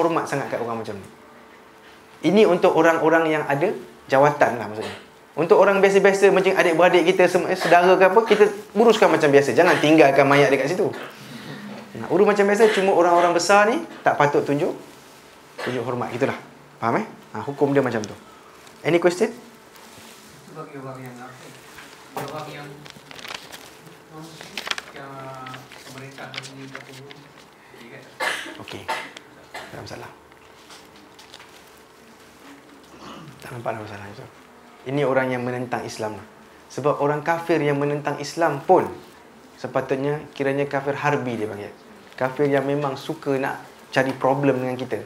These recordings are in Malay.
hormat sangat kat orang macam ni. Ini untuk orang-orang yang ada jawatan lah maksudnya. Untuk orang biasa-biasa macam adik-beradik kita, saudara ke apa, kita uruskan macam biasa. Jangan tinggalkan mayat dekat situ. Urus macam biasa. Cuma orang-orang besar ni tak patut tunjuk hormat. Gitulah. Faham hukum dia macam tu. Any question? Itu bagi orang yang apa? Orang yang pemerintah begini dahulu. Okey. Tak ada masalah. Tak nampak ada masalah itu. Ini orang yang menentang Islam. Sebab orang kafir yang menentang Islam pun sepatutnya kiranya kafir harbi dia panggil. Kafir yang memang suka nak cari problem dengan kita.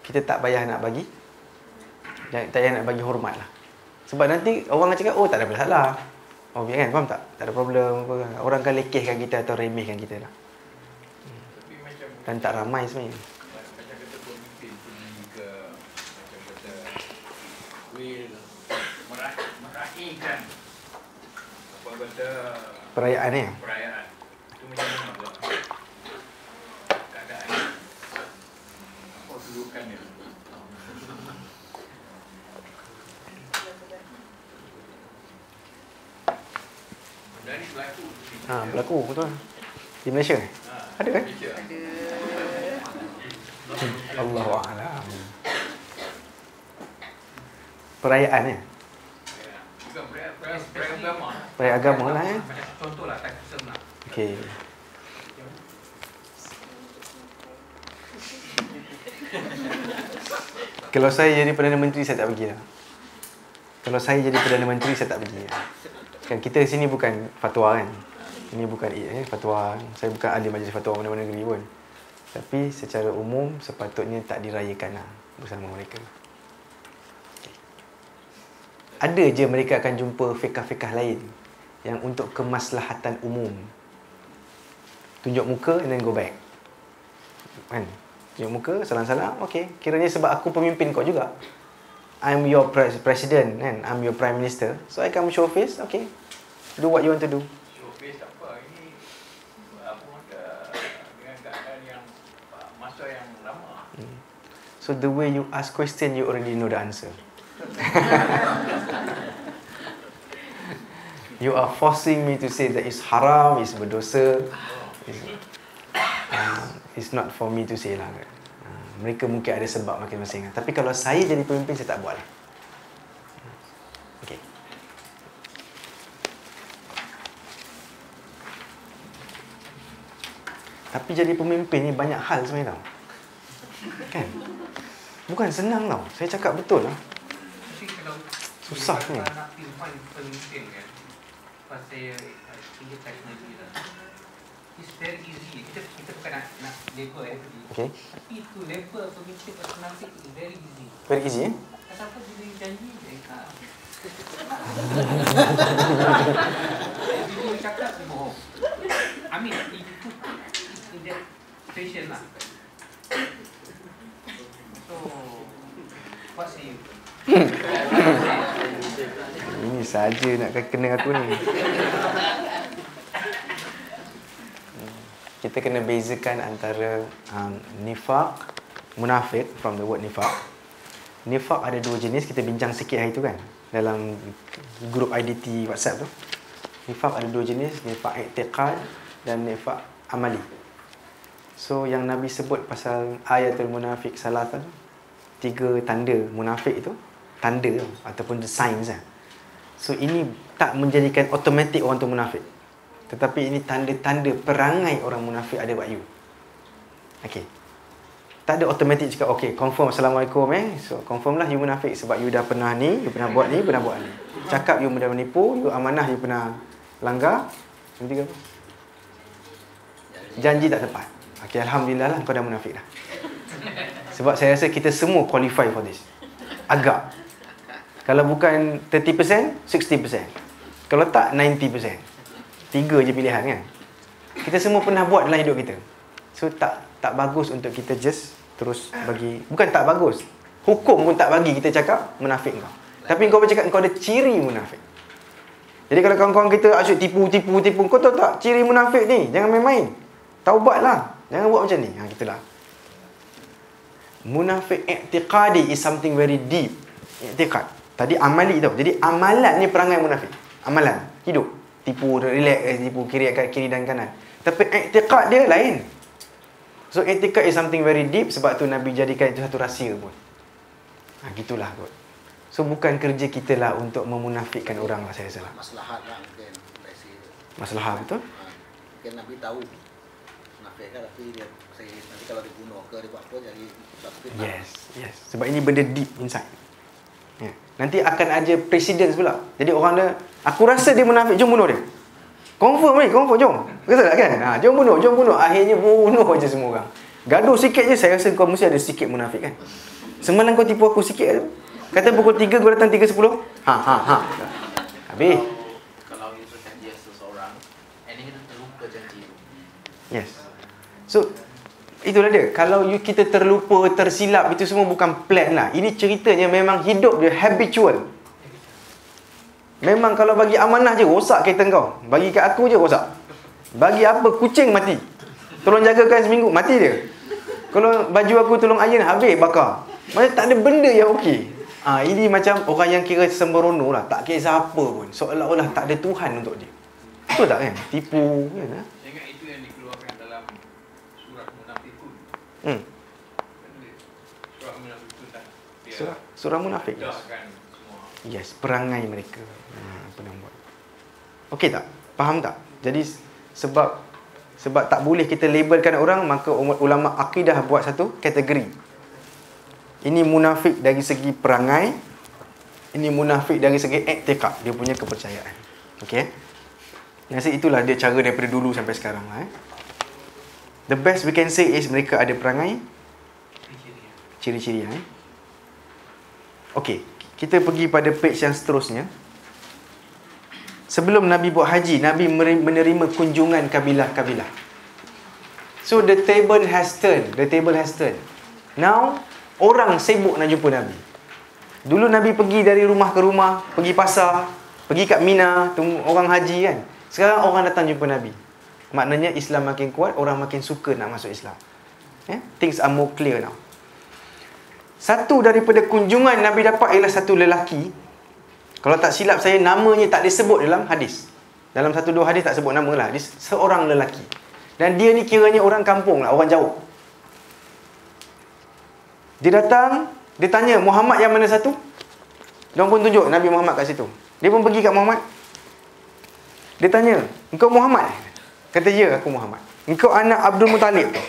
Kita tak payah nak bagi. Tak payah nak bagi hormat lah. Sebab nanti orang akan cakap, oh tak ada masalah. Oh biar kan, faham tak? Tak ada problem. Orang akan lekehkan kita atau remehkan kita lah. Dan tak ramai sebenarnya. Macam kata pemimpin pergi ke macam kata will meraihkan apa kata Perayaan ni. perayaan. Itu macam mana pula keadaan apa kedudukannya. Dari berlaku Berlaku betul. Di Malaysia ni? Ada kan? Malaysia. Allahu a'lam. Perayaan ni. Bukan perayaan agama. Perayaan agama lah Macam contohlah takism lah. Okey. Kalau saya jadi Perdana Menteri, saya tak pergi lah. Kalau saya jadi Perdana Menteri, saya tak pergi lah. Kan kita sini bukan fatwa kan. Ini bukan fatwa. Saya bukan ahli majlis fatwa mana-mana negeri pun. Tapi secara umum sepatutnya tak dirayakan lah bersama mereka. Ada je mereka akan jumpa fiqah-fiqah lain yang untuk kemaslahatan umum. Tunjuk muka and then go back. Kan? Tunjuk muka, salam-salam, okey. Kiranya sebab aku pemimpin kau juga. I'm your president kan? I'm your prime minister. So I come show face, okay. Do what you want to do. Show face tak apa. Ini apa kata dengan keadaan yang masa yang lama. So the way you ask question, you already know the answer. You are forcing me to say that it's haram, it's berdosa. It's not for me to say lah. Mereka mungkin ada sebab masing-masing. Tapi kalau saya jadi pemimpin, saya tak buat lah. Okay. Tapi jadi pemimpin ni banyak hal sebenarnya tau. Kan? Bukan senang tau. Saya cakap betul lah. Susah ni. Nak pemimpin kan, pasal tinggi teknologi lah. It's very easy. Kita bukan nak label Okay. tapi itu label pemimpin personality is very easy. Very easy Siapa bila janji dia dia cakap dia bohong. I mean itu that fashion lah. So what say you? Ini saja nak kena aku ni. Kita kena bezakan antara nifaq, munafik, from the word nifaq. Nifaq ada dua jenis, kita bincang sikit hari tu kan, dalam grup IDT WhatsApp tu. Nifaq ada dua jenis, nifaq i'tiqad dan nifaq amali. So yang Nabi sebut pasal ayatul munafik salatan, 3 tanda munafik itu, tanda ataupun the signs lah. So ini tak menjadikan automatik orang tu munafik. Tetapi ini tanda-tanda perangai orang munafik ada buat you. Okay. Tak ada automatik cakap, okay, confirm Assalamualaikum So, confirm lah you munafik sebab you dah pernah ni, you pernah buat ni, pernah buat ni. Cakap you pernah menipu, you amanah you pernah langgar. Yang ketiga apa? Janji tak tepat. Okay, Alhamdulillah lah kau dah munafik dah. Sebab saya rasa kita semua qualify for this. Agak. Kalau bukan 30%, 60%. Kalau tak, 90%. 3 je pilihan kan. Kita semua pernah buat dalam hidup kita. So tak bagus untuk kita just terus bagi. Bukan tak bagus, hukum pun tak bagi kita cakap munafik kau. Tapi kau bercakap kau ada ciri munafik. Jadi kalau kawan-kawan kita asyik tipu, kau tahu tak ciri munafik ni? Jangan main-main. Taubatlah. Jangan buat macam ni. Gitulah. Munafik i'tiqadi is something very deep. I'tiqad. Tadi amali tau. Jadi amalan ni perangai munafik. Amalan. Hidup. Tipu, relax, tipu kiri dan kanan. Tapi i'tiqad dia lain. So i'tiqad is something very deep. Sebab tu Nabi jadikan itu satu rahsia pun. Gitulah kot. So bukan kerja kita lah untuk memunafikkan orang lah, saya rasa lah. Maslahat lah mungkin. Masalah betul? Mungkin Nabi tahu munafik kan, tapi dia nanti kalau dibunuh ke dia buat apa jadi satu fitnah. Yes. Sebab ini benda deep inside. Nanti akan ada precedence pula. Jadi orang dia, aku rasa dia munafik, jom bunuh dia. Confirm ni, jom. Betul tak kan? Jom bunuh. Akhirnya bunuh je semua orang. Gaduh sikit je, saya rasa kau mesti ada sikit munafik kan. Semalam kau tipu aku sikit je. Kata pukul 3 kau datang 3.10. Habis. Kalau itu janji seseorang, ini kita terlupa janji itu. Yes. So itulah dia. Kalau kita terlupa, tersilap, itu semua bukan plan lah. Ini ceritanya memang hidup dia habitual. Memang kalau bagi amanah je, rosak kereta kau. Bagi kat aku je, rosak. Bagi apa? Kucing mati. Tolong jagakan seminggu, mati dia. Kalau baju aku tolong iron, habis bakar. Macam tak ada benda yang okey. Ini macam orang yang kira sembrono lah. Tak kisah apa pun. Seolah-olah tak ada Tuhan untuk dia. Betul tak kan? Tipu kan? Saya ingat itu yang dikeluarkan dalam surat Munafikun. Surat Munafikun tak? Surah Munafik. Dahkan semua. Yes, perangai mereka. Apa nak buat? Okey tak? Faham tak? Jadi sebab tak boleh kita labelkan orang, maka ulama akidah buat satu kategori. Ini munafik dari segi perangai, ini munafik dari segi i'tiqad, dia punya kepercayaan. Okey. Rasa itulah dia cara daripada dulu sampai sekarang lah. The best we can say is mereka ada perangai, ciri-ciri. Okey, kita pergi pada page yang seterusnya. Sebelum Nabi buat haji, Nabi menerima kunjungan kabilah-kabilah. So the table has turned. Now orang sibuk nak jumpa Nabi. Dulu Nabi pergi dari rumah ke rumah, pergi pasar, pergi kat Mina, tunggu orang haji kan. Sekarang orang datang jumpa Nabi. Maknanya Islam makin kuat, orang makin suka nak masuk Islam. Things are more clear now. Satu daripada kunjungan Nabi dapat ialah satu lelaki. Kalau tak silap saya, namanya tak disebut dalam hadis. Dalam 1-2 hadis tak sebut nama lah. Dia seorang lelaki. Dan dia ni kiranya orang kampung lah, orang jauh. Dia datang, dia tanya, Muhammad yang mana satu? Dia pun tunjuk Nabi Muhammad kat situ. Dia pun pergi kat Muhammad. Dia tanya, engkau Muhammad? Kata, ya, aku Muhammad. Engkau anak Abdul Muttalib tu?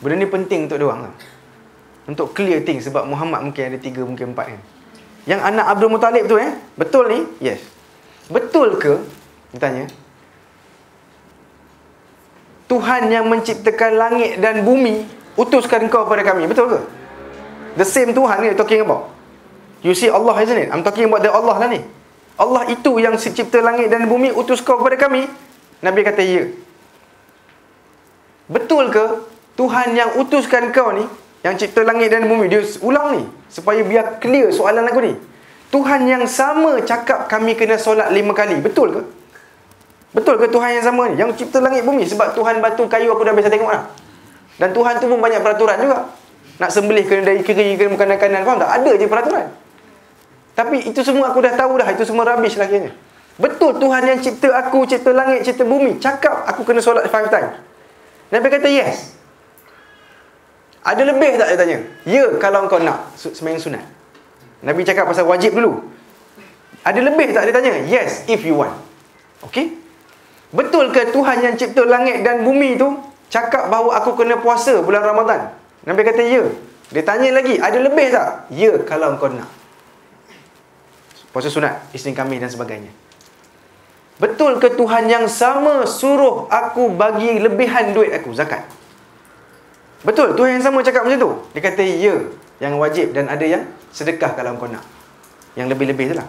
Benda ni penting untuk diorang lah. Untuk clear things. Sebab Muhammad mungkin ada 3, mungkin 4 kan. Yang anak Abdul Muttalib tu betul ni? Yes. Betul ke? Dia tanya. Tuhan yang menciptakan langit dan bumi utuskan kau pada kami. Betul ke? The same Tuhan ni talking about. You see Allah, isn't it? I'm talking about the Allah lah ni. Allah itu yang cipta langit dan bumi utus kau kepada kami. Nabi kata ya. Betul ke Tuhan yang utuskan kau ni, yang cipta langit dan bumi? Dia ulang ni supaya biar clear soalan aku ni. Tuhan yang sama cakap kami kena solat 5 kali. Betul ke? Betul ke Tuhan yang sama ni yang cipta langit bumi? Sebab Tuhan batu kayu aku dah biasa tengok dah. Dan Tuhan tu pun banyak peraturan juga. Nak sembelih kena dari kiri, kena kanan kanan. Faham tak? Ada je peraturan. Tapi itu semua aku dah tahu dah. Itu semua rubbish lah kiranya. Betul Tuhan yang cipta aku, cipta langit, cipta bumi cakap aku kena solat 5 times. Nabi kata yes. Ada lebih tak? Dia tanya. Ya, kalau kau nak sembahyang sunat. Nabi cakap pasal wajib dulu. Ada lebih tak? Dia tanya. Yes, if you want. Okey. Betul ke Tuhan yang cipta langit dan bumi tu cakap bahawa aku kena puasa bulan Ramadan? Nabi kata ya. Dia tanya lagi, ada lebih tak? Ya, kalau kau nak. Puasa sunat, Isnin Khamis dan sebagainya. Betul ke Tuhan yang sama suruh aku bagi lebihan duit aku, zakat? Betul, Tuhan yang sama cakap macam tu? Dia kata ya, yang wajib, dan ada yang sedekah kalau kau nak. Yang lebih-lebih tu lah.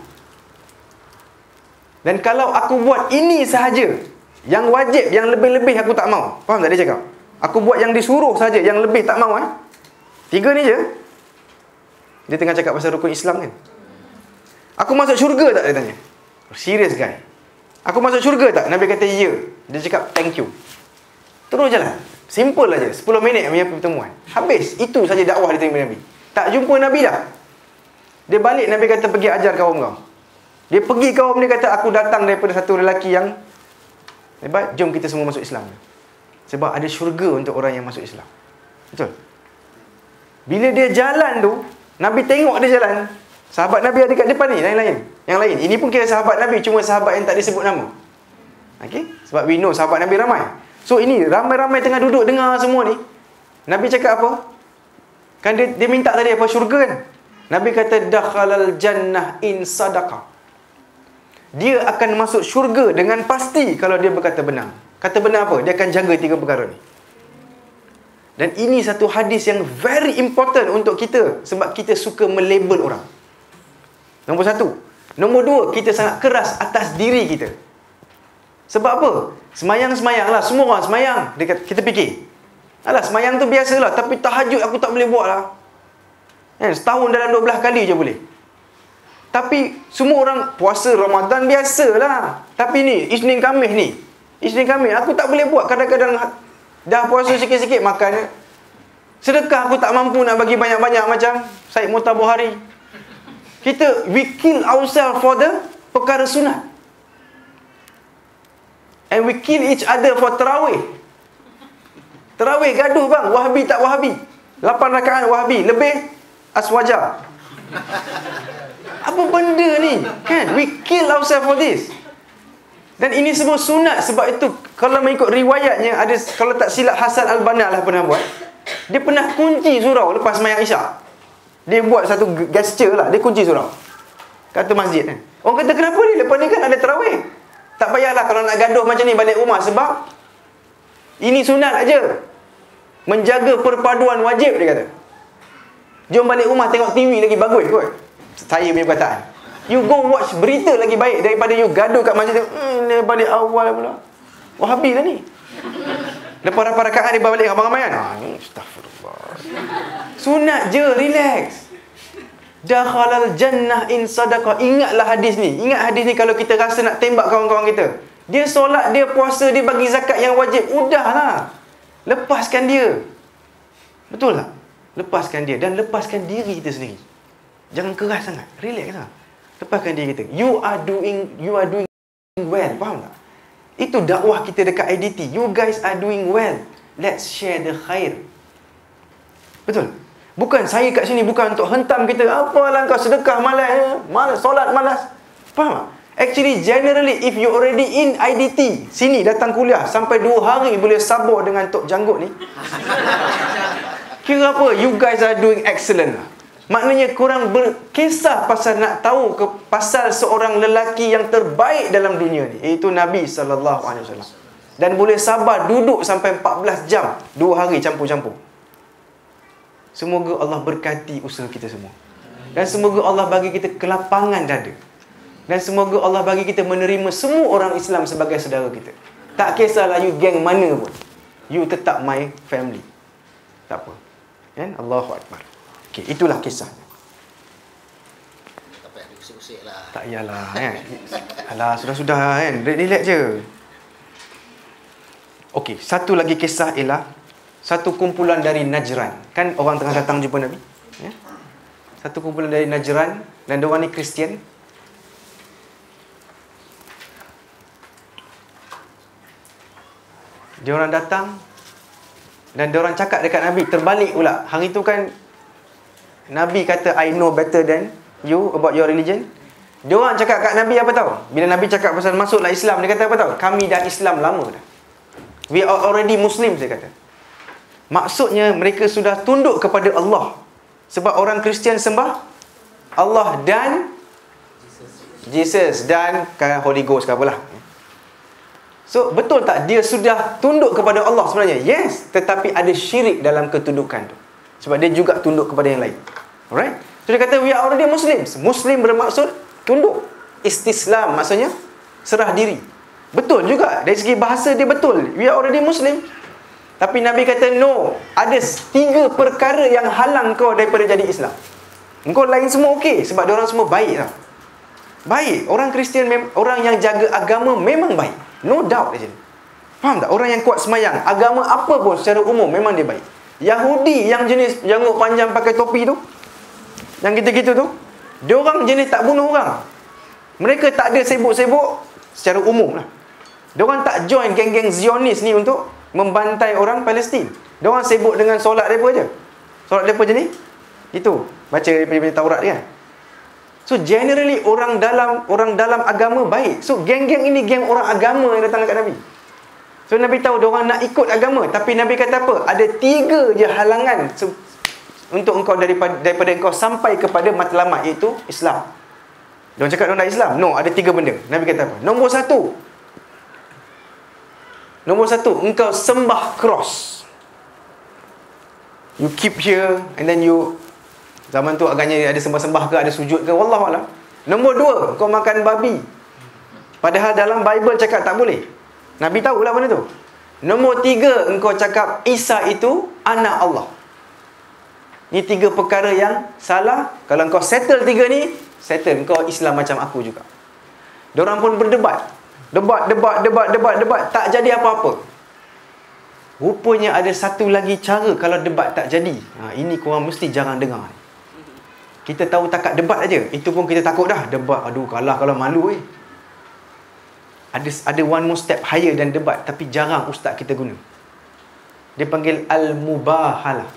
Dan kalau aku buat ini sahaja, yang wajib, yang lebih-lebih aku tak mau. Faham tak dia cakap? Aku buat yang disuruh saja, yang lebih tak mau. 3 ni je. Dia tengah cakap pasal rukun Islam kan. Aku masuk syurga tak? Dia tanya. Serious guy. Aku masuk syurga tak? Nabi kata ya. Dia cakap thank you. Terus jalan. Simple aja, 10 minit punya pertemuan. Habis, itu saja dakwah diterima Nabi. Tak jumpa Nabi dah. Dia balik, Nabi kata pergi ajar kaum kau. Dia pergi kaum dia kata aku datang daripada satu lelaki yang hebat, jom kita semua masuk Islam. Sebab ada syurga untuk orang yang masuk Islam. Betul? Bila dia jalan tu, Nabi tengok dia jalan. Sahabat Nabi ada kat depan ni, lain-lain. Yang lain. Ini pun kira sahabat Nabi, cuma sahabat yang tak disebut nama. Okay? Sebab we know sahabat Nabi ramai. So ini ramai-ramai tengah duduk dengar semua ni. Nabi cakap apa? Kan dia minta tadi apa? Syurga kan? Nabi kata dakhalal jannah in sadaqa. Dia akan masuk syurga dengan pasti kalau dia berkata benar. Kata benar apa? Dia akan jaga 3 perkara ni. Dan ini satu hadis yang very important untuk kita sebab kita suka melabel orang. Nombor 1. Nombor 2, kita sangat keras atas diri kita. Sebab apa? Semayang-semayang lah. Semua orang semayang. Kita fikir, alah, semayang tu biasalah. Tapi tahajud aku tak boleh buat lah. Setahun dalam 12 kali je boleh. Tapi semua orang puasa Ramadan biasalah. Tapi ni, Isnin Khamis ni. Isnin Khamis, aku tak boleh buat. Kadang-kadang dah puasa sikit-sikit makan. Sedekah aku tak mampu nak bagi banyak-banyak macam Syed Murtabur Hari. We kill ourselves for the perkara sunat. And we kill each other for tarawih. Tarawih gaduh bang, Wahabi tak Wahabi. 8 rakaat Wahabi, lebih aswaja. Apa benda ni? Kan? We kill ourselves for this. Dan ini semua sunat. Sebab itu kalau mengikut riwayatnya, ada, kalau tak silap Hasan Al-Banna lah pernah buat. Dia pernah kunci surau lepas sembahyang Isyak. Dia buat satu gesture lah, dia kunci surau kata masjid kan. Orang kata kenapa ni? Lepas ni kan ada tarawih. Tak payahlah kalau nak gaduh macam ni balik rumah. Sebab ini sunat aja. Menjaga perpaduan wajib, dia kata. Jom balik rumah tengok TV lagi bagus kot. Saya punya perkataan. You go watch berita lagi baik daripada you gaduh kat masjid. Dia balik awal pula. Wahabi lah ni. Lepas rakaat dia balik ramai-ramai kan. Astagfirullah. Sunat je, relax. Dakhalal jannah in sadaqah. Ingatlah hadis ni. Ingat hadis ni kalau kita rasa nak tembak kawan-kawan kita. Dia solat, dia puasa, dia bagi zakat yang wajib. Udahlah. Lepaskan dia. Betul tak? Lepaskan dia. Dan lepaskan diri kita sendiri. Jangan keras sangat. Relax lah. Lepaskan diri kita. You are doing well. Faham tak? Itu dakwah kita dekat IDT. You guys are doing well. Let's share the khair. Betul? Bukan saya kat sini bukan untuk hentam kita. Apalah kau sedekah malas, solat malas. Faham tak? Actually, generally, if you already in IDT, sini datang kuliah, sampai 2 hari boleh sabar dengan Tok Janggut ni. Kira apa? You guys are doing excellent lah. Maknanya korang berkisah pasal nak tahu pasal seorang lelaki yang terbaik dalam dunia ni, iaitu Nabi SAW. Dan boleh sabar duduk sampai 14 jam, 2 hari campur-campur. Semoga Allah berkati usaha kita semua. Dan semoga Allah bagi kita kelapangan dada. Dan semoga Allah bagi kita menerima semua orang Islam sebagai saudara kita. Tak kisahlah you geng mana pun. You tetap my family. Tak apa. Kan? Allahu Akbar. Okey, itulah kisahnya. Tak payah diusik-usik lah. Tak payahlah kan. Alah, sudah-sudah kan. Relax je. Okey, satu lagi kisah ialah satu kumpulan dari Najran. Kan orang tengah datang jumpa Nabi, ya? Satu kumpulan dari Najran. Dan diorang ni Kristian. Diorang datang dan diorang cakap dekat Nabi. Terbalik pula. Hari tu kan Nabi kata I know better than you about your religion. Diorang cakap kat Nabi apa tahu? Bila Nabi cakap pasal masuklah Islam, dia kata apa tahu? Kami dah Islam lama dah. We are already Muslims, dia kata. Maksudnya mereka sudah tunduk kepada Allah. Sebab orang Kristian sembah Allah dan Jesus dan Holy Ghost ke apalah. So betul tak dia sudah tunduk kepada Allah sebenarnya? Yes, tetapi ada syirik dalam ketundukan tu. Sebab dia juga tunduk kepada yang lain. Alright? So dia kata we are already Muslims. Muslim bermaksud tunduk. Istislam maksudnya serah diri. Betul juga. Dari segi bahasa dia betul. We are already Muslim. Tapi Nabi kata no. Ada 3 perkara yang halang kau daripada jadi Islam. Engkau lain semua okey. Sebab diorang semua baik tau. Baik. Orang Kristian, orang yang jaga agama memang baik. No doubt di sini. Faham tak? Orang yang kuat semayang, agama apa pun secara umum memang dia baik. Yahudi yang jenis janggut panjang pakai topi tu, yang gitu-gitu tu, dia orang jenis tak bunuh orang. Mereka tak ada sibuk-sibuk secara umum lah. Dia orang tak join geng-geng Zionis ni untuk membantai orang Palestin. Dia orang sibuk dengan solat mereka je. Solat mereka je ni, itu baca daripada Taurat kan. So generally orang dalam agama baik. So geng-geng ini geng orang agama yang datang dekat Nabi. So Nabi tahu dia orang nak ikut agama, tapi Nabi kata apa? Ada 3 je halangan untuk engkau daripada engkau sampai kepada matlamat, iaitu Islam. Dia orang cakap dia orang nak Islam. No, ada 3 benda. Nabi kata apa? Nombor 1, engkau sembah cross. You keep here and then you, zaman tu agaknya ada sembah-sembah ke, ada sujud ke, wallahualam. Nombor 2, kau makan babi. Padahal dalam Bible cakap tak boleh. Nabi tahulah benda tu. Nombor 3, engkau cakap Isa itu anak Allah. Ni 3 perkara yang salah. Kalau engkau settle 3 ni, settle, engkau Islam macam aku juga. Diorang pun berdebat. Debat, tak jadi apa-apa. Rupanya ada satu lagi cara kalau debat tak jadi. Ini korang mesti jarang dengar. Kita tahu takat debat aja, itu pun kita takut dah. Debat, aduh kalah kalau malu . Ada one more step higher dan debat, tapi jarang ustaz kita guna. Dia panggil al-mubahalah.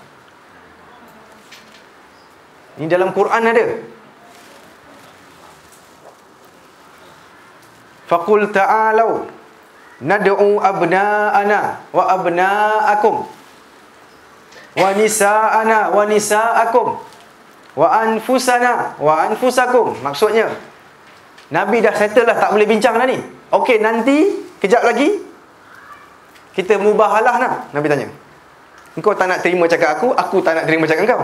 Ini dalam Quran ada. Faqul ta'alau nad'u abna'ana wa abna'akum wa nisa'ana wa nisa'akum wa anfusana wa anfusakum. Maksudnya Nabi dah settle lah, tak boleh bincang dah ni. Okey, nanti kejap lagi kita mubahalah nak. Nabi tanya, engkau tak nak terima cakap aku tak nak terima cakap engkau.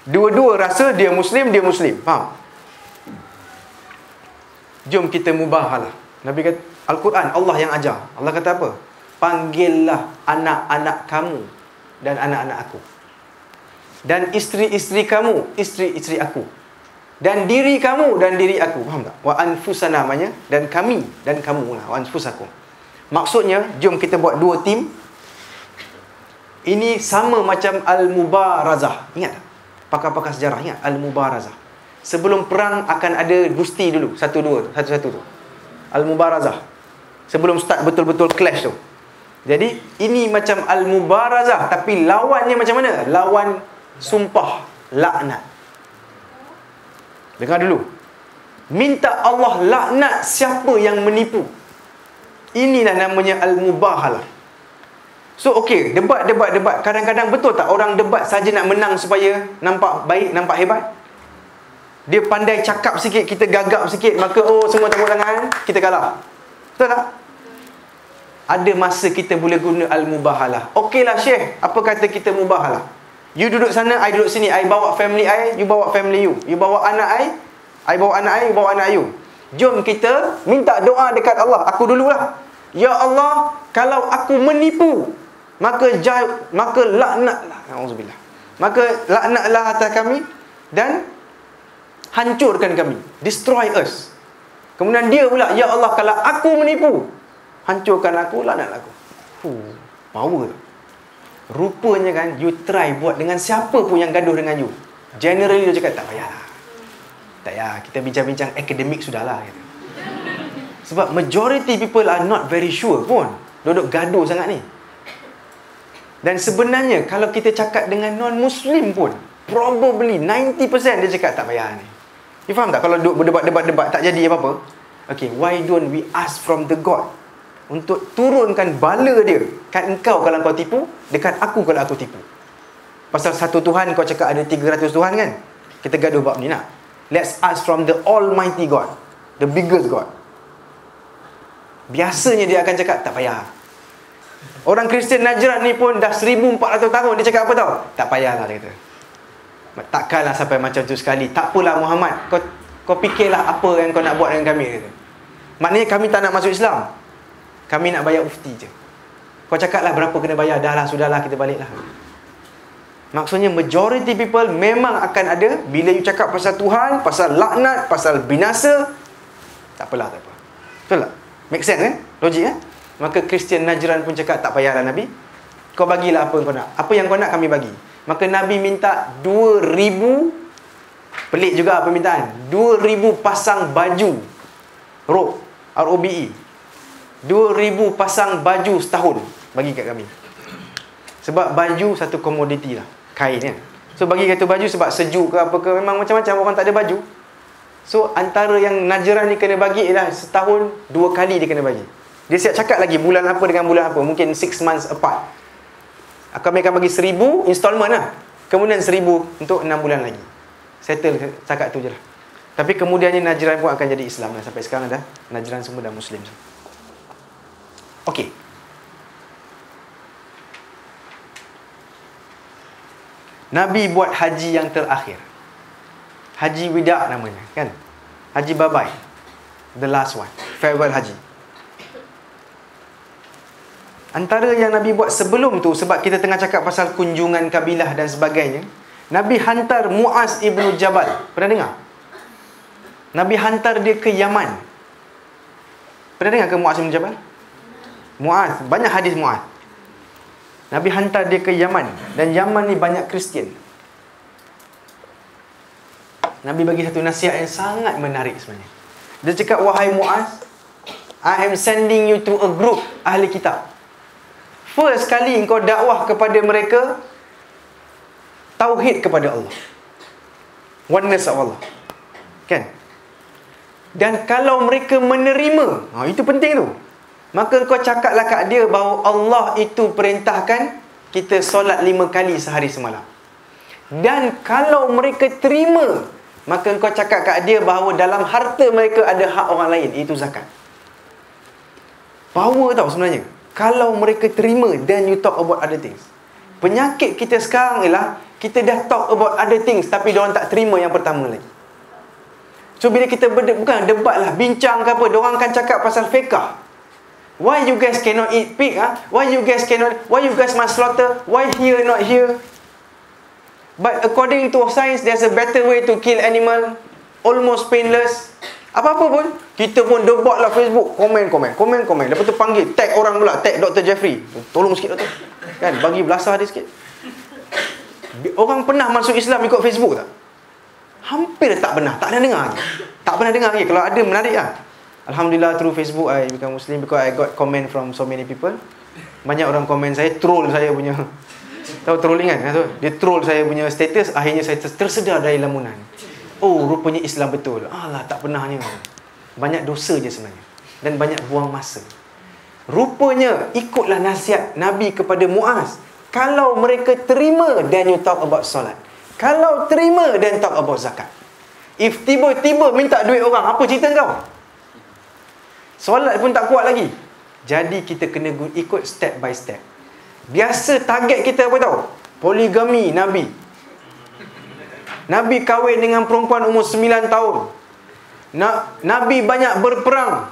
Dua-dua rasa dia Muslim, faham? Jom kita mubahalah. Nabi kata, Al-Quran, Allah yang ajar. Allah kata apa? Panggillah anak-anak kamu dan anak-anak aku, dan isteri-isteri kamu, isteri-isteri aku, dan diri kamu dan diri aku. Faham tak? Wa anfusana namanya, dan kami dan kamu lah. Wa anfusakum. Maksudnya, jom kita buat 2 tim. Ini sama macam al-mubarazah. Ingat tak? Pakar-pakar sejarah ingat al-mubarazah. Sebelum perang akan ada gusti dulu, satu-satu tu. Al-mubarazah. Sebelum start betul-betul clash tu. Jadi, ini macam al-mubarazah, tapi lawannya macam mana? Lawan sumpah, laknat. Dengar dulu. Minta Allah laknat siapa yang menipu. Inilah namanya al-mubahalah. So okey, debat. Kadang-kadang betul tak orang debat saja nak menang supaya nampak baik, nampak hebat? Dia pandai cakap sikit, kita gagap sikit, maka semua tepuk tangan, kita kalah. Betul tak? Ada masa kita boleh guna al-mubahalah. Okeylah Syekh, apa kata kita mubahalah? You duduk sana, I duduk sini. I bawa family I, you bawa family you. You bawa anak I bawa anak I, you bawa anak you. Jom kita minta doa dekat Allah. Aku dululah. Ya Allah, kalau aku menipu, maka laknatlah. Auzubillah. Maka laknatlah atas kami dan hancurkan kami. Destroy us. Kemudian dia pula, ya Allah, kalau aku menipu, hancurkan aku, laknatlah aku. Power. Rupanya kan, you try buat dengan siapa pun yang gaduh dengan you. Generally dia cakap, tak payahlah. Tak payah, kita bincang-bincang akademik sudahlah. Gitu. Sebab majority people are not very sure pun. Duduk gaduh sangat ni. Dan sebenarnya, kalau kita cakap dengan non-Muslim pun, probably 90% dia cakap, tak payah ni. You faham tak? Kalau duduk berdebat-debat tak jadi apa-apa. Okay, why don't we ask from the God untuk turunkan bala dia kat engkau kalau kau tipu, dekat aku kalau aku tipu. Pasal satu Tuhan kau cakap ada 300 Tuhan kan? Kita gaduh bab ni nak. Let's ask from the Almighty God, the biggest God. Biasanya dia akan cakap, tak payah. Orang Kristian Najran ni pun dah 1400 tahun, dia cakap apa tau? Tak payahlah, dia kata. Takkanlah sampai macam tu sekali. Tak apalah Muhammad, kau fikirlah apa yang kau nak buat dengan kami, dia kata. Maknanya kami tak nak masuk Islam. Kami nak bayar ufti je. Kau cakaplah berapa kena bayar. Dah lah, sudahlah, kita baliklah. Maksudnya majority people memang akan ada. Bila you cakap pasal Tuhan, pasal laknat, pasal binasa, tak apalah, tak apa. Betul tak? Make sense kan? Logik kan? Maka Kristian Najran pun cakap, tak payahlah Nabi, kau bagilah apa yang kau nak. Apa yang kau nak kami bagi. Maka Nabi minta 2,000, pelik juga permintaan, 2,000 pasang baju robe, ROBE, 2,000 pasang baju setahun bagi kat kami. Sebab baju satu komoditi lah, kain kan. So bagi kata baju sebab sejuk ke apa ke, memang macam-macam orang tak ada baju. So antara yang Najran ni kena bagi ialah setahun 2 kali dia kena bagi. Dia siap cakap lagi bulan apa dengan bulan apa, mungkin 6 months apart. Kami akan bagi 1,000 installment lah, kemudian 1,000 untuk 6 bulan lagi. Settle cakap tu je lah. Tapi kemudiannya Najran pun akan jadi Islam lah. Sampai sekarang dah Najran semua dah Muslim. Okey. Nabi buat haji yang terakhir, Haji Wida namanya kan, Haji Babai, the last one, farewell haji. Antara yang Nabi buat sebelum tu, sebab kita tengah cakap pasal kunjungan kabilah dan sebagainya, Nabi hantar Muaz ibnu Jabal. Pernah dengar? Nabi hantar dia ke Yaman. Pernah dengar ke Muaz ibnu Jabal? Muaz, banyak hadis Muaz. Nabi hantar dia ke Yaman. Dan Yaman ni banyak Kristian. Nabi bagi satu nasihat yang sangat menarik sebenarnya. Dia cakap, wahai Muaz, I am sending you to a group ahli kitab. First kali engkau dakwah kepada mereka tauhid kepada Allah, oneness of Allah, kan? Dan kalau mereka menerima, itu penting tu, maka engkau cakaplah kat dia bahawa Allah itu perintahkan kita solat 5 kali sehari semalam. Dan kalau mereka terima, maka engkau cakap kat dia bahawa dalam harta mereka ada hak orang lain, iaitu zakat. Power tau sebenarnya. Kalau mereka terima, then you talk about other things. Penyakit kita sekarang ialah kita dah talk about other things, tapi diorang tak terima yang pertama lagi. So bila kita bukan debat lah, bincang ke apa, diorang akan cakap pasal fiqh. Why you guys cannot eat pig? Why you guys must slaughter? Why here not here? But according to science, there's a better way to kill animal, almost painless. Apa-apa pun, kita pun debat lah Facebook, komen. Lepas tu panggil, tag orang pula, tag Dr. Jeffrey. Tolong sikit doktor, kan, bagi belasah dia sikit. Orang pernah masuk Islam ikut Facebook tak? Hampir tak pernah, tak pernah dengar lagi. Kalau ada, menarik lah. Alhamdulillah, through Facebook I become Muslim because I got comment from so many people. Banyak orang komen saya, troll saya punya, tahu trolling kan? Dia troll saya punya status. Akhirnya saya tersedar dari lamunan. Oh, rupanya Islam betul. Alah, tak pernahnya. Banyak dosa je sebenarnya. Dan banyak buang masa. Rupanya, ikutlah nasihat Nabi kepada Muaz. Kalau mereka terima, then you talk about solat. Kalau terima, then talk about zakat. If tiba-tiba minta duit orang, apa cerita kau? Solat pun tak kuat lagi. Jadi kita kena ikut step by step. Biasa target kita apa tahu? Poligami Nabi. Nabi kahwin dengan perempuan umur 9 tahun. Nabi banyak berperang.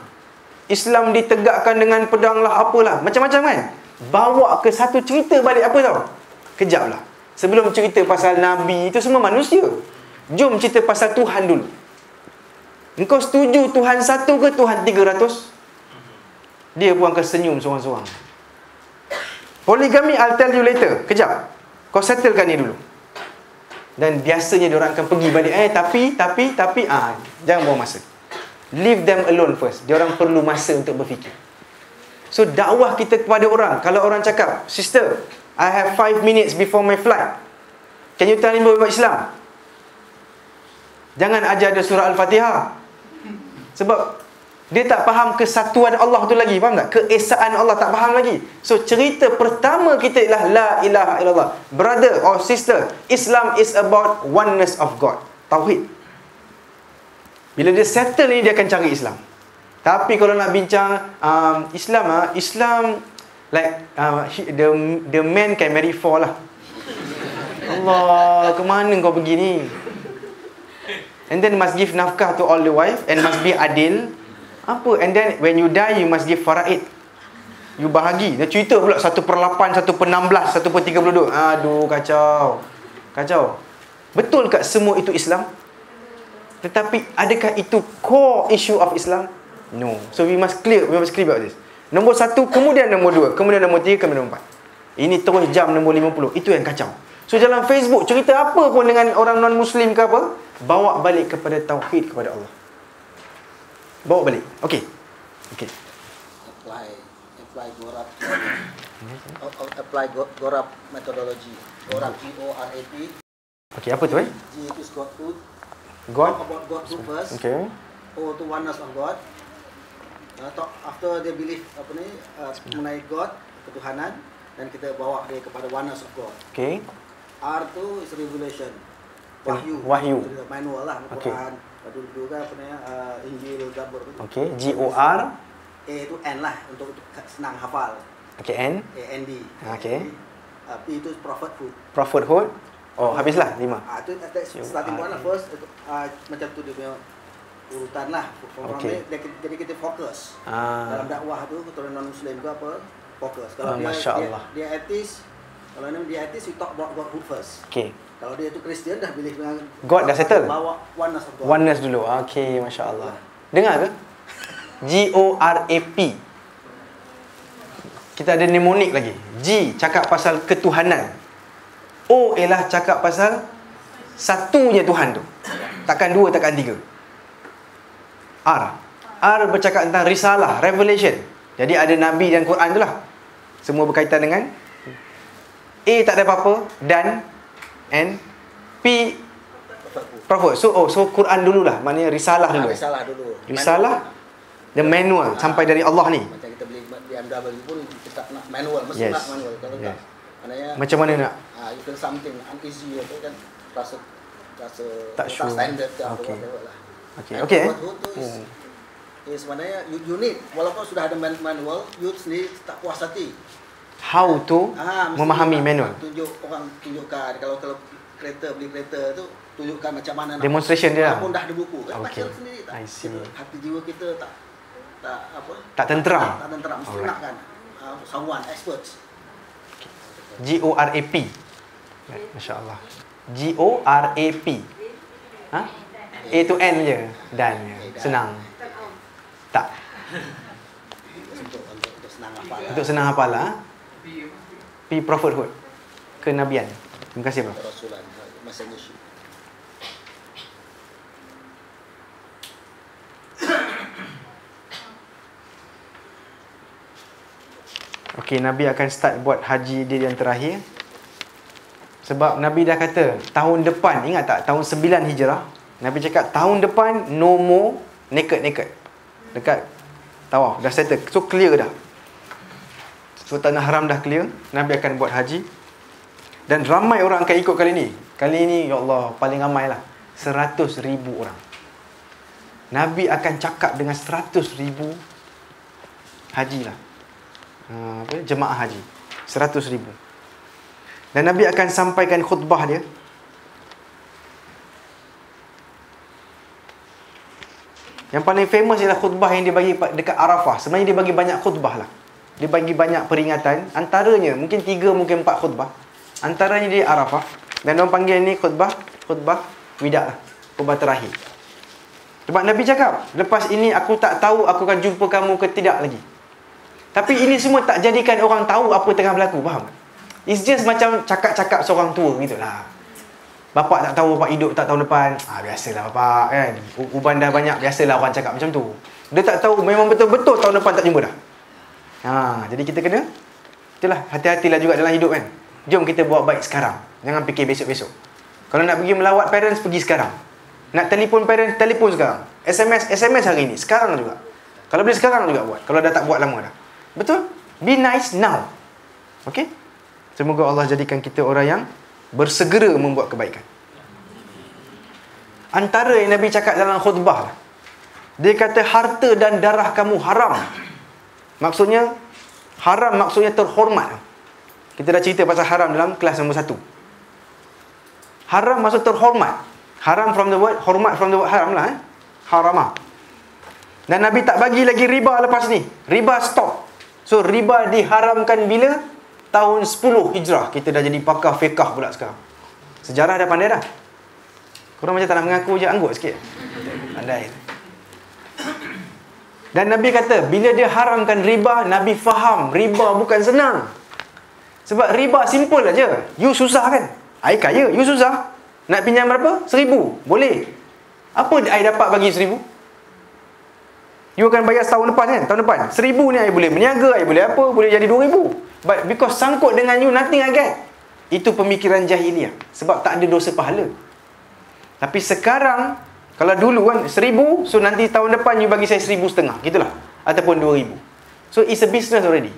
Islam ditegakkan dengan pedang lah, apalah. Macam-macam kan? Bawa ke satu cerita balik apa tahu? Kejap lah. Sebelum cerita pasal Nabi, itu semua manusia. Jom cerita pasal Tuhan dulu. Engkau setuju Tuhan satu ke Tuhan 300? Dia pun akan senyum seorang-seorang. Poligami, I'll tell you later. Kejap. Kau settlekan ni dulu. Dan biasanya diorang akan pergi balik. Tapi jangan buang masa. Leave them alone first. Diorang perlu masa untuk berfikir. So dakwah kita kepada orang, kalau orang cakap, sister, I have 5 minutes before my flight, can you tell me about Islam? Jangan ajar dia surah Al-Fatihah. Sebab dia tak faham kesatuan Allah tu lagi. Faham tak? Keesaan Allah tak faham lagi. So cerita pertama kita ialah la ilaha illallah. Brother or sister, Islam is about oneness of God, tauhid. Bila dia settle ni, dia akan cari Islam. Tapi kalau nak bincang Islam like the man can marry 4 lah. Allah, ke mana kau pergi ni? And then must give nafkah to all the wife, and must be adil. Apa? And then when you die, you must give faraid. You bahagi. Dia cerita pula 1/8, 1/16, 1/32. Aduh, kacau. Betul tak semua itu Islam? Tetapi adakah itu core issue of Islam? No. So we must clear about this. Nombor 1, kemudian nombor 2, kemudian nombor 3, kemudian nombor 4. Ini terus jam nombor 50. Itu yang kacau. So dalam Facebook, cerita apa pun dengan orang non-Muslim ke apa, bawa balik kepada tauhid kepada Allah. Bawa balik. Okey. Apply Gorab. Apply Gorab methodology. Gorab, G-O-R-A-P. Okey, apa tu G itu Godhood. God. Talk about Godhood first. Okey. O to oneness of God. After dia believe mengenai God, ketuhanan, dan kita bawa dia kepada oneness of God. Okey. R tu is revelation. Wahyu. Manual lah, Okay. Quran. Dulu kan Injil, Zabur. Okey, G-O-R. A itu N lah untuk senang hafal. Okey, N. A-N-D. Okey. P itu prophethood. Prophethood. Oh, habislah 5. Itu starting point lah first. Macam tu dia punya urutan lah. Okay. Jadi kita fokus. Ah. Dalam dakwah tu, keturunan non-Muslim ke apa, fokus. Kalau Masya Allah. dia atheist, kalau dia atheist, we talk about Godhood first. Okey. Kalau dia tu Kristian, dah believe dengan God dah settle? Bawa oneness of God. Oneness dulu. Okey, Masya Allah. Dengar ke? G-O-R-A-P. Kita ada mnemonik lagi. G, cakap pasal ketuhanan. O ialah cakap pasal satunya Tuhan tu. Takkan 2, takkan 3. R bercakap tentang risalah, revelation. Jadi ada Nabi dan Quran tu lah. Semua berkaitan dengan. A tak ada apa-apa. Dan N. P, prophet. So Quran dululah. Maknanya risalah dulu. Risalah the manual sampai dari Allah ni. Macam kita beli BMW pun kita nak manual, mesti nak manual. Kalau tak, maknanya macam mana nak? You feel something uneasy tu kan, rasa tak sure. standard ke Okay. whatever lah. Okey. Is sebenarnya you need, walaupun sudah ada manual, you sendiri tak puas hati. How to memahami manual. Tunjukkan kalau beli kereta tu, tunjukkan macam mana nak demonstration dia. walaupun dah ada buku kan, Okay. baca sendiri tak. I see. Hati jiwa kita tak Tak tenteram. Tak tenteram. Mesti Alright. nak kan someone experts. G-O-R-A-P. Masya Allah. G-O-R-A-P. A to N je. Dan. Senang. Tak. Untuk senang hafal. Untuk senang hafal lah. P, prophethood. Kenabian. Terima kasih, bro. Rasulan messengership. Okey, Nabi akan start buat haji dia yang terakhir. Sebab Nabi dah kata tahun depan, ingat tak, tahun 9 Hijrah, Nabi cakap tahun depan no more naked. Dekat tawaf dah settle. So clear dah. So tanah haram dah clear, Nabi akan buat haji. Dan ramai orang akan ikut kali ni. Kali ni ya Allah paling ramai lah, 100,000 orang. Nabi akan cakap dengan 100,000 haji lah. Jemaah haji 100,000. Dan Nabi akan sampaikan khutbah dia. Yang paling famous ialah khutbah yang dia bagi dekat Arafah. Sebenarnya dia bagi banyak khutbah lah. Dia bagi banyak peringatan. Antaranya mungkin 3, mungkin 4 khutbah. Antaranya dia Arafah. Dan orang panggil ni khutbah wida lah. Khutbah terakhir. Sebab Nabi cakap, lepas ini aku tak tahu aku akan jumpa kamu ke tidak lagi. Tapi ini semua tak jadikan orang tahu apa tengah berlaku, faham? It's just macam cakap-cakap seorang tua gitulah. Bapak tak tahu bapak hidup tak tahun depan. Biasalah bapak kan. Uban dah banyak, biasalah orang cakap macam tu. Dia tak tahu memang betul-betul tahun depan tak jumpa dah. Jadi kita kena, itulah, hati-hatilah juga dalam hidup kan. Jom kita buat baik sekarang. Jangan fikir besok-besok. Kalau nak pergi melawat parents, pergi sekarang. Nak telefon parents, telefon sekarang. SMS hari ni, sekarang juga. Kalau boleh sekarang juga buat. Kalau dah tak buat lama dah. Betul? Be nice now. Okay? Semoga Allah jadikan kita orang yang bersegera membuat kebaikan. Antara yang Nabi cakap dalam khutbah lah, dia kata harta dan darah kamu haram. Maksudnya haram, maksudnya terhormat. Kita dah cerita pasal haram dalam kelas nombor 1. Haram maksud terhormat. Haram from the word, hormat from the word haram lah. Haramah. Dan Nabi tak bagi lagi riba lepas ni. Riba stop. So riba diharamkan bila? Tahun 10 Hijrah. Kita dah jadi pakar fiqah pula sekarang. Sejarah dah pandai dah. Korang macam tak nak mengaku je, anggut sikit. Pandai. Dan Nabi kata, bila dia haramkan riba, Nabi faham riba bukan senang. Sebab riba simple aja. You susah kan? I kaya, you susah. Nak pinjam berapa? 1,000. Boleh. Apa I dapat bagi 1,000? You akan bayar tahun depan kan? Tahun depan 1,000 ni I boleh berniaga, I boleh apa, boleh jadi 2,000. But because sangkut dengan you, nothing I get. Itu pemikiran jahiliah. Sebab tak ada dosa pahala. Tapi sekarang, kalau dulu kan 1,000, so nanti tahun depan you bagi saya 1,500, gitulah. Ataupun 2,000. So it's a business already.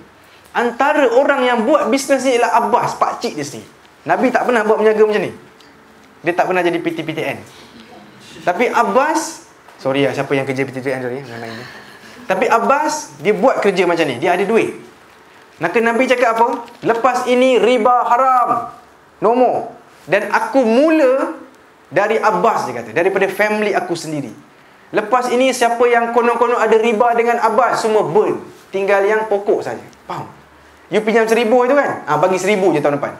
Antara orang yang buat bisnes ni ialah Abbas, pakcik dia sendiri. Nabi tak pernah buat berniaga macam ni. Dia tak pernah jadi PT-PTN. Tapi Abbas, sorry lah siapa yang kerja PT-PTN sorry, main-main ni. Tapi Abbas, dia buat kerja macam ni. Dia ada duit. Maka Nabi cakap apa? Lepas ini riba haram. No more. Dan aku mula dari Abbas, dia kata. Daripada family aku sendiri. Lepas ini siapa yang konon-konon ada riba dengan Abbas, semua burn. Tinggal yang pokok saja. Faham? You pinjam 1,000 itu kan? Bagi 1,000 je tahun depan.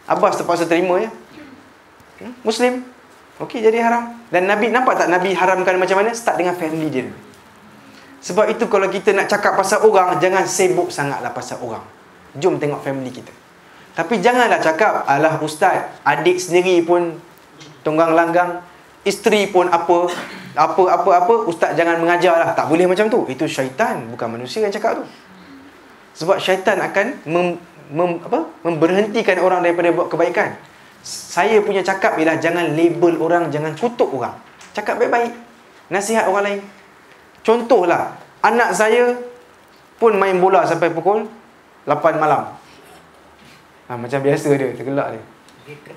Abbas terpaksa terima ya. Muslim. Okey, jadi haram. Dan Nabi, nampak tak Nabi haramkan macam mana? Start dengan family dia dulu. Sebab itu kalau kita nak cakap pasal orang, jangan sibuk sangatlah pasal orang. Jom tengok family kita. Tapi janganlah cakap, alah ustaz, adik sendiri pun tunggang langgang, isteri pun apa, ustaz jangan mengajarlah. Tak boleh macam tu. Itu syaitan, bukan manusia yang cakap tu. Sebab syaitan akan memberhentikan orang daripada buat kebaikan. Saya punya cakap ialah jangan label orang, jangan kutuk orang. Cakap baik-baik. Nasihat orang lain. Contohlah, anak saya pun main bola sampai pukul 8 malam. Macam biasa dia, tergelak dia.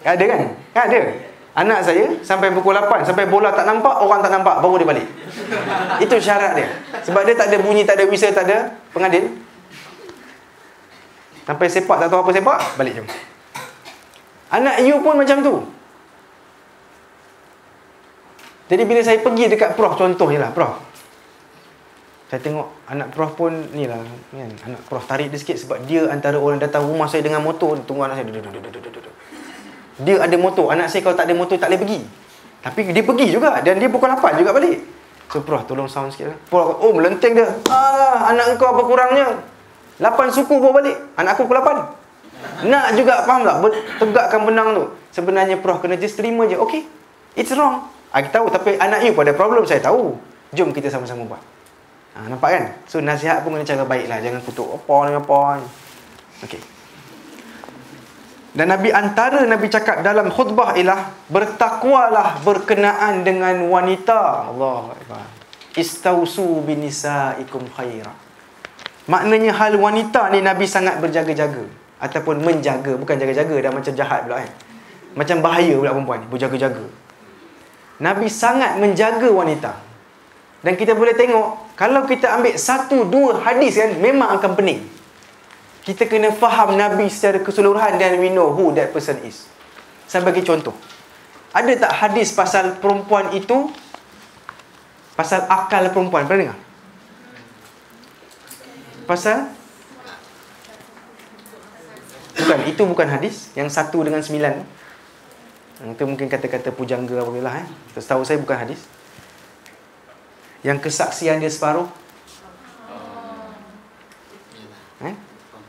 Ada kan? Ada. Anak saya sampai pukul 8, sampai bola tak nampak, orang tak nampak, baru dia balik. Itu syarat dia. Sebab dia tak ada bunyi, tak ada whistle, tak ada pengadil. Sampai sepak, tak tahu apa sepak, balik jom. Anak you pun macam tu. Jadi bila saya pergi dekat prof, contoh je lah prof, saya tengok anak prof pun ni lah kan? Anak prof tarik dia sikit. Sebab dia antara orang datang rumah saya dengan motor. Tunggu anak saya, dia ada motor. Anak saya kalau tak ada motor tak boleh pergi. Tapi dia pergi juga. Dan dia pukul 8 juga balik. So prof tolong sound sikit lah. Prof, oh melenteng dia. Anak kau apa kurangnya 8 suku bawa balik. Anak aku pukul 8. Nak juga, faham tak? Tegakkan benang tu. Sebenarnya prof kena just terima je. Okay, it's wrong. Kita tahu. Tapi anak you pada problem, saya tahu. Jom kita sama-sama buat. Nampak kan? So nasihat pun kena cara baik lah. Jangan kutuk apa. Okay. Dan antara Nabi cakap dalam khutbah ialah bertakwalah berkenaan dengan wanita. Allahu Akbar. Istausu binisaikum khaira. Maknanya hal wanita ni Nabi sangat berjaga-jaga. Ataupun menjaga. Bukan jaga-jaga, dah macam jahat pula kan. Macam bahaya pula perempuan ni, berjaga-jaga. Nabi sangat menjaga wanita. Dan kita boleh tengok, kalau kita ambil 1-2 hadis kan, memang akan pening. Kita kena faham Nabi secara keseluruhan dan we know who that person is. Saya bagi contoh. Ada tak hadis pasal perempuan itu, pasal akal perempuan? Pernah dengar? Pasal? Bukan, itu bukan hadis. Yang 1 dengan 9. Itu mungkin kata-kata pujangga apabila setahu saya bukan hadis. Yang kesaksian dia separuh.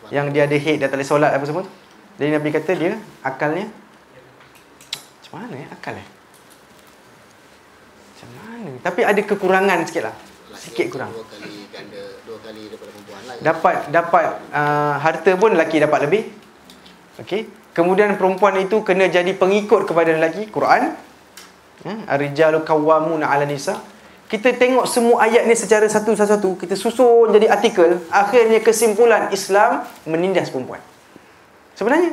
Yang dia ada haid, dah tak boleh solat apa semua. Jadi Nabi kata dia akalnya macam mana akal macam mana. Tapi ada kekurangan sikit lah. Sikit kurang. Dua kali daripada perempuan lah. Dapat harta pun lelaki dapat lebih. Okey. Kemudian perempuan itu kena jadi pengikut kepada lelaki. Quran. Ar-rijalu qawwamuna 'ala nisa. Kita tengok semua ayat ni secara satu-satu, kita susun jadi artikel. Akhirnya kesimpulan Islam menindas perempuan. Sebenarnya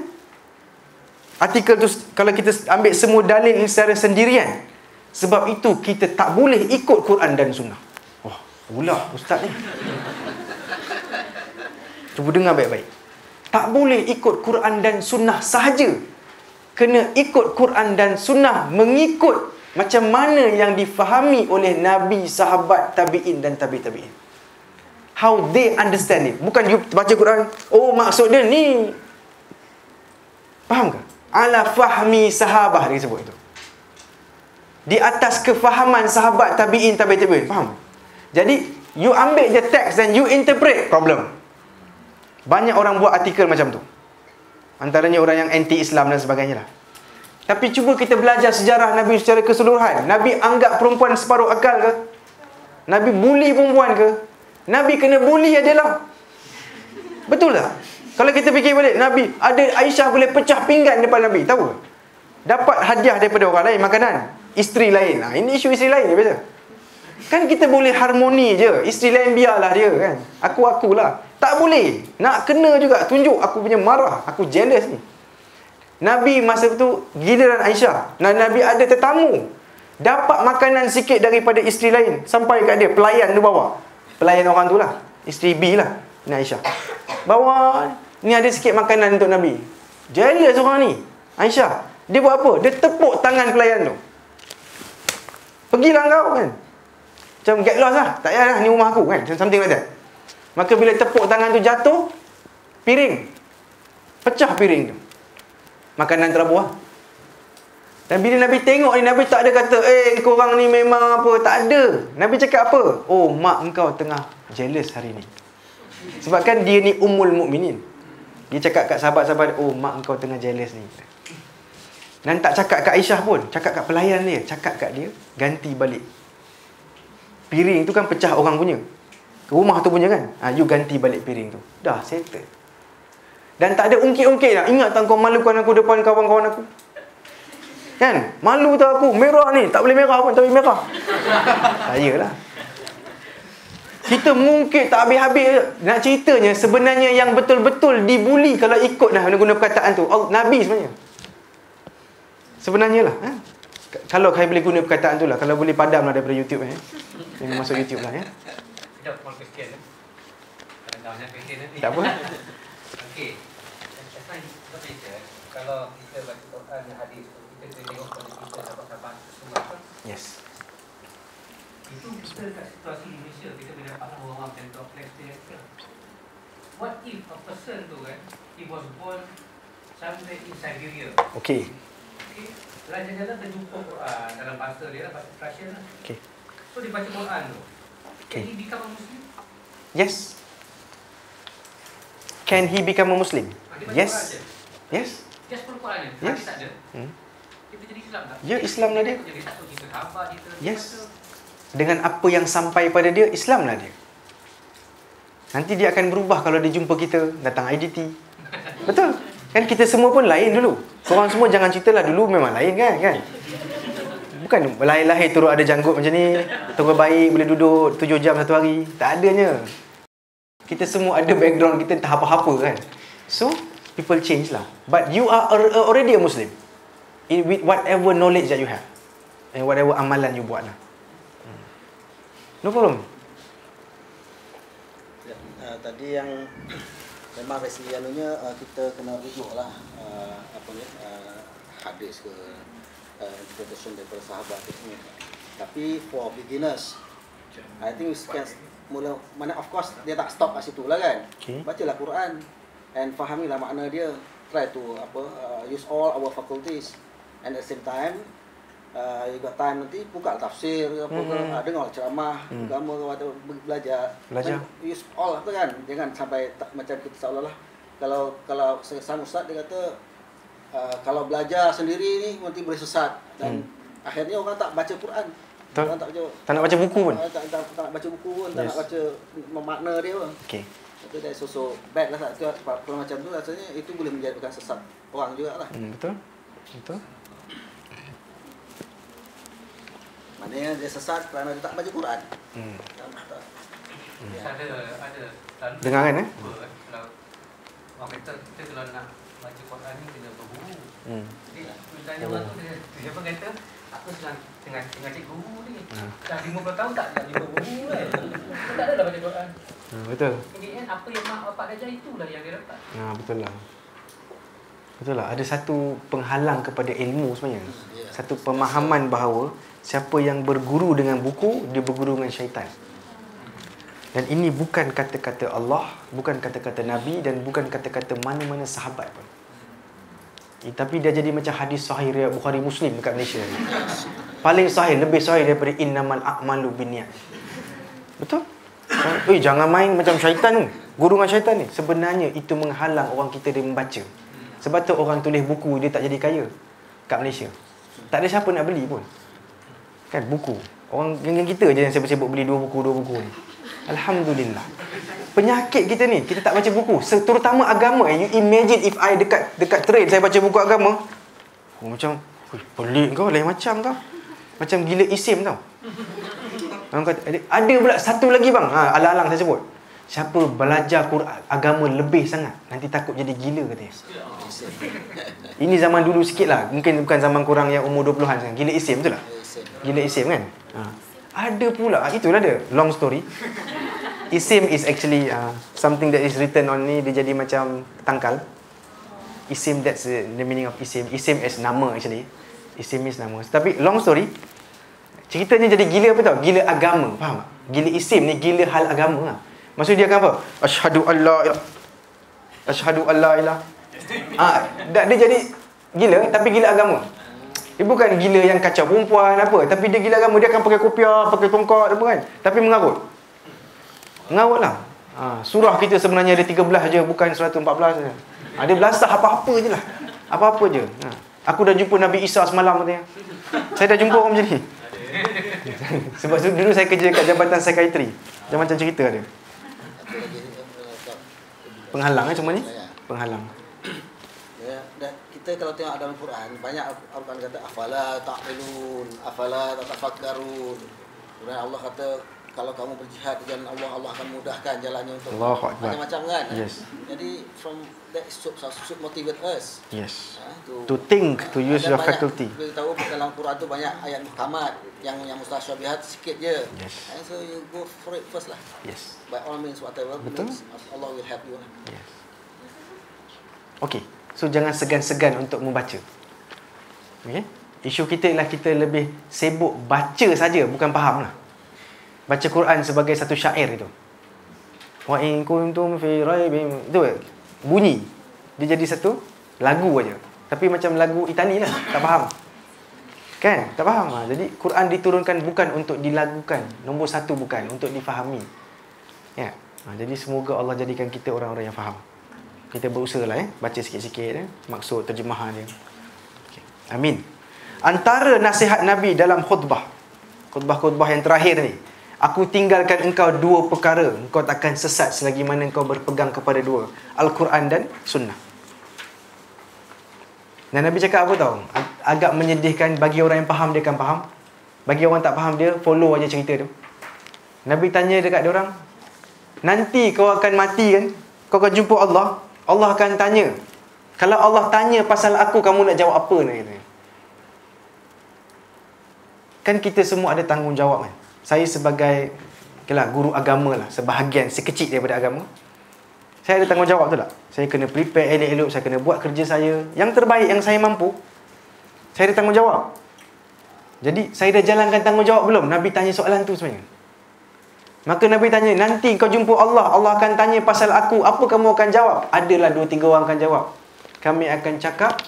artikel tu kalau kita ambil semua dalil secara sendirian. Sebab itu kita tak boleh ikut Quran dan Sunnah. Wah, pula ustaz ni. Cuba dengar baik-baik. Tak boleh ikut Quran dan Sunnah sahaja. Kena ikut Quran dan Sunnah mengikut macam mana yang difahami oleh Nabi, sahabat, tabi'in dan tabi'in. How they understand it. Bukan you baca Quran, oh maksud dia ni. Faham ke? Ala fahmi sahabah dia sebut itu. Di atas kefahaman sahabat, tabi'in, tabi'in. Faham? Jadi You ambil je teks dan you interpret, problem. Banyak orang buat artikel macam tu. Antaranya orang yang anti-Islam dan sebagainya lah. Tapi cuba kita belajar sejarah Nabi secara keseluruhan. Nabi anggap perempuan separuh akal ke? Nabi bully perempuan ke? Nabi kena bully adalah. Betul tak? Kalau kita fikir balik, Nabi ada Aisyah boleh pecah pinggan depan Nabi, tahu ke? Dapat hadiah daripada orang lain, makanan. Isteri lain. Ini isu isteri lain je biasa. Kan kita boleh harmoni je. Isteri lain biarlah dia kan. Aku-akulah. Tak boleh. Nak kena juga. Tunjuk aku punya marah. Aku jealous ni. Nabi masa tu giliran Aisyah. Nabi ada tetamu. Dapat makanan sikit daripada isteri lain. Sampai kat dia. Pelayan tu bawa. Pelayan orang tu lah. Isteri B lah. Ni Aisyah. Bawa. Ni ada sikit makanan untuk Nabi. Jealous orang ni. Aisyah. Dia buat apa? Dia tepuk tangan pelayan tu. Pergilah kau kan. Macam get lost lah. Tak payah lah, ni rumah aku kan. Something like that. Maka bila tepuk tangan tu jatuh, piring. Pecah piring tu. Makanan terlabu lah. Dan bila Nabi tengok ni, Nabi tak ada kata, korang ni memang apa. Tak ada. Nabi cakap apa? Oh, mak engkau tengah jealous hari ni. Sebab kan dia ni Ummul Mukminin. Dia cakap kat sahabat-sahabat, oh mak engkau tengah jealous ni. Dan tak cakap kat Aisyah pun. Cakap kat pelayan dia. Cakap kat dia, ganti balik. Piring tu kan pecah orang punya. Rumah tu punya kan. You ganti balik piring tu. Dah settle. Dan tak ada ungkit-ungkit lah. Ingat tak kau malukan aku depan kawan-kawan aku? Kan? Malu tak aku. Merah ni. Tak boleh merah pun. Tapi merah. Tak yalah. Kita mungkin tak habis-habis. Nak ceritanya sebenarnya yang betul-betul dibuli kalau ikut dah guna perkataan tu. Nabi sebenarnya. Sebenarnya lah. Kalau saya boleh guna perkataan tu lah. Kalau boleh padam lah daripada YouTube. Ini masuk YouTube lah ya. Sekejap, small question. Kadang-kadang question ni. Tak apa. Okey. Kita baca, kalau kita baca Quran dan hadis, kita kena tengok pada kita sahabat-sahabat semua apa. Yes. Itu kita kat situasi di Malaysia, kita boleh dapatkan orang-orang macam tu, lecture. What if a person tu kan, he was born somewhere in Siberia. Okay. Okay. Jalan-jalan terjumpa Quran dalam bahasa dia lah, bahasa Russian lah. Okay. So dia baca Quran tu. Okay. Can he become a Muslim? Yes. Can he become a Muslim? Dia baca Yes. Quran je. Yes. Just for Quran je. Yes. Hadis tak ada. Kita jadi Islam tak? Ya, Islam lah dia. Jadi tak tahu kita khabar kita. Yes. Dengan apa yang sampai pada dia, Islam lah dia. Nanti dia akan berubah kalau dia jumpa kita, datang IDT. Betul. Kan kita semua pun lain dulu. Korang semua jangan cerita lah dulu memang lain kan. Bukan lahir-lahir turut ada janggut macam ni, terus baik, boleh duduk 7 jam satu hari. Tak adanya. Kita semua ada background kita entah apa-apa kan. So, people change lah. But you are already a Muslim. With whatever knowledge that you have. And whatever amalan you buat lah. No problem. Tadi yang memang resi anunya kita kena rujuk lah hadis ke interpretation daripada sahabat itu. Tapi for beginners, I think we can mula mana of course dia tak stop kat situ lah kan. Okay. Bacalah Quran and fahamilah makna dia. Try to use all our faculties, and at the same time you got time nanti buka tafsir ke apa ke, dengar ceramah agama ke atau belajar. Use all tu kan. Jangan sampai macam kita seolah-olah kalau sama ustaz dia kata kalau belajar sendiri ni nanti boleh sesat dan akhirnya orang tak baca Quran. Orang tak nak baca buku pun. Tak nak baca buku pun, tak nak baca makna dia pun. Okey. Itu dah so bad lah kalau macam tu rasanya itu boleh menjadikan sesat orang jugalah. Betul. Betul. Maknanya dia sesat kerana dia tak baca Quran. Ada dengar kan kalau orang kata kita kalau nak baca Quran ni kena berguru. Jadi tanya orang tu dia pun kata aku sedang tengah cik guru ni. Dah 50 tahun tak jumpa guru kan. Tak ada dah baca Quran. Betul. Jadi kan apa yang mak bapak ajar itulah yang dia dapat. Betul lah. Betul lah. Ada satu penghalang kepada ilmu sebenarnya. Satu pemahaman bahawa siapa yang berguru dengan buku, dia berguru dengan syaitan. Dan ini bukan kata-kata Allah, bukan kata-kata Nabi dan bukan kata-kata mana-mana sahabat pun. Tapi dia jadi macam hadis sahih riwayat Bukhari Muslim dekat Malaysia ni. Paling sahih, lebih sahih daripada innamal a'malu binniyat. Betul? Jangan main macam syaitan tu. Gurungan syaitan ni. Sebenarnya itu menghalang orang kita dia membaca. Sebab tu orang tulis buku dia tak jadi kaya kat Malaysia. Tak ada siapa nak beli pun. Kan buku. Orang yang kita je yang sibuk-sibuk beli dua buku ni. Alhamdulillah. Penyakit kita ni, kita tak baca buku. Terutama agama. You imagine if I dekat train saya baca buku agama. Macam pelik kau, lain macam kau. Macam gila isim tau. Orang kata, ada pula satu lagi bang. Alang-alang saya sebut. Siapa belajar Quran agama lebih sangat, nanti takut jadi gila katanya. Ini zaman dulu sikit lah. Mungkin bukan zaman korang yang umur 20-an sekarang. Gila isim betul tak? Gila isim kan? Ada pula. Itulah dia. Long story. Isim is actually something that is written on ni. Dia jadi macam tangkal. Isim, that's the meaning of isim. Isim is nama actually. Isim is nama. Tapi long story, ceritanya jadi gila apa tau? Gila agama. Faham tak? Gila isim ni gila hal agama lah. Maksud dia akan apa? Asyhadu alla ilah. Dia jadi gila tapi gila agama. Dia bukan gila yang kacau perempuan apa, tapi dia gila agama. Dia akan pakai kopiah, pakai tongkat apa kan, tapi mengarut. Mengarut lah. Surah kita sebenarnya ada 13 je, bukan 114 je. Dia belasah apa-apa je lah. Apa-apa je. Aku dah jumpa Nabi Isa semalam katanya. Saya dah jumpa orang macam ni. Sebab dulu saya kerja kat Jabatan Psikiatri. Macam cerita dia. Penghalang semua ni? Penghalang. Ya, dan kita kalau tengok dalam Quran, banyak Al-Quran kata afala ta'qilun, afala tatafakkarun. Kemudian Allah kata kalau kamu berjihad di jalan Allah, Allah akan mudahkan jalannya untuk macam-macam kan. Yes. Jadi from that should motivate us. Yes. To think, to use your faculty. Kita tahu dalam Quran tu banyak ayat muhkamat yang mustasyabihat sikit je. Yes. So you go for it first lah. Yes. By all means whatever. Betul. Means, Allah will help you. Yes. Okay. So jangan segan-segan untuk membaca. Okay. Isu kita ialah kita lebih sibuk baca saja, bukan faham lah. Baca Quran sebagai satu syair itu. Wa in kuntum fi raibin, itu bunyi. Dia jadi satu lagu aja. Tapi macam lagu Itali lah, tak faham. Kan? Tak faham. Jadi Quran diturunkan bukan untuk dilagukan. Nombor satu bukan, untuk difahami. Ya. Jadi semoga Allah jadikan kita orang-orang yang faham. Kita berusaha lah baca sikit-sikit maksud terjemahan dia. Okay. Amin. Antara nasihat Nabi dalam khutbah yang terakhir ni, aku tinggalkan engkau dua perkara, engkau takkan sesat selagi mana engkau berpegang kepada dua, Al-Quran dan Sunnah. Dan Nabi cakap apa tahu? Agak menyedihkan. Bagi orang yang faham, dia akan faham. Bagi orang tak faham, dia follow aja cerita tu. Nabi tanya dekat dia orang, nanti kau akan mati kan, kau akan jumpa Allah. Allah akan tanya, kalau Allah tanya pasal aku, kamu nak jawab apa nak? Kan kita semua ada tanggungjawab kan. Saya sebagai guru agama lah, sebahagian sekecil daripada agama, saya ada tanggungjawab tu tak? Saya kena prepare elok-elok, saya kena buat kerja saya yang terbaik, yang saya mampu. Saya ada tanggungjawab. Jadi saya dah jalankan tanggungjawab belum? Nabi tanya soalan tu sebenarnya. Maka Nabi tanya, nanti kau jumpa Allah, Allah akan tanya pasal aku, apa kamu akan jawab? Adalah 2-3 orang akan jawab. Kami akan cakap,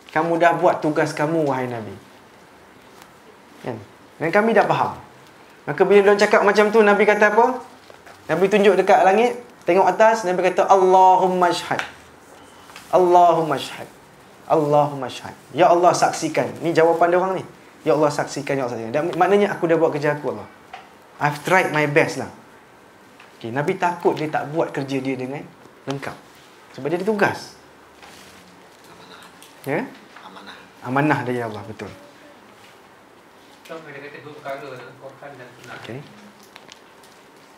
kamu dah buat tugas kamu wahai Nabi. Kan? Dan kami dah faham. Maka bila diorang cakap macam tu, Nabi kata apa? Nabi tunjuk dekat langit, tengok atas, Nabi kata Allahumma syhad. Allahumma syhad. Allahumma syhad. Ya Allah saksikan. Ni jawapan dia orang ni. Ya Allah saksikan, ya Allah saksikan. Dan maknanya aku dah buat kerja aku Allah. I've tried my best lah. Okay, Nabi takut dia tak buat kerja dia dengan lengkap. Sebab dia ada tugas. Ya? Amanah dari Allah, betul. So, dia kata dua perkara dalam Quran dan Sunnah. Okay.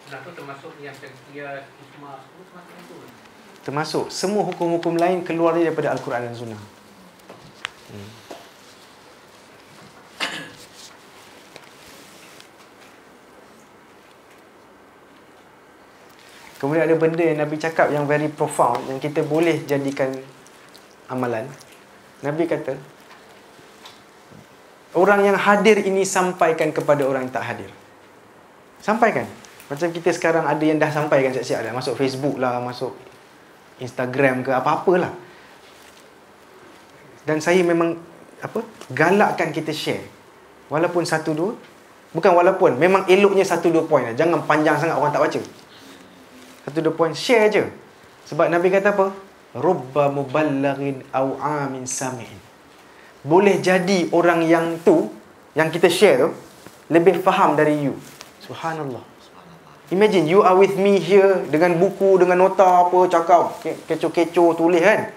Sunnah tu termasuk yang tazkiyah, ismah, semua termasuk itu. Termasuk semua hukum-hukum lain keluar daripada Al-Quran dan Sunnah. Kemudian ada benda yang Nabi cakap yang very profound, yang kita boleh jadikan amalan. Nabi kata, orang yang hadir ini sampaikan kepada orang yang tak hadir. Sampaikan. Macam kita sekarang ada yang dah sampaikan siap-siap dah. Masuk Facebook lah, masuk Instagram ke apa-apalah. Dan saya memang galakkan kita share. Walaupun 1-2, Bukan walaupun, memang eloknya 1-2 poin lah. Jangan panjang sangat orang tak baca. 1-2 poin, share je. Sebab Nabi kata apa? Rubba muballaghin aw amin sami'in. Boleh jadi orang yang tu, yang kita share tu, lebih faham dari you. Subhanallah. Imagine you are with me here dengan buku, dengan nota apa, cakap kecoh-kecoh tulis kan.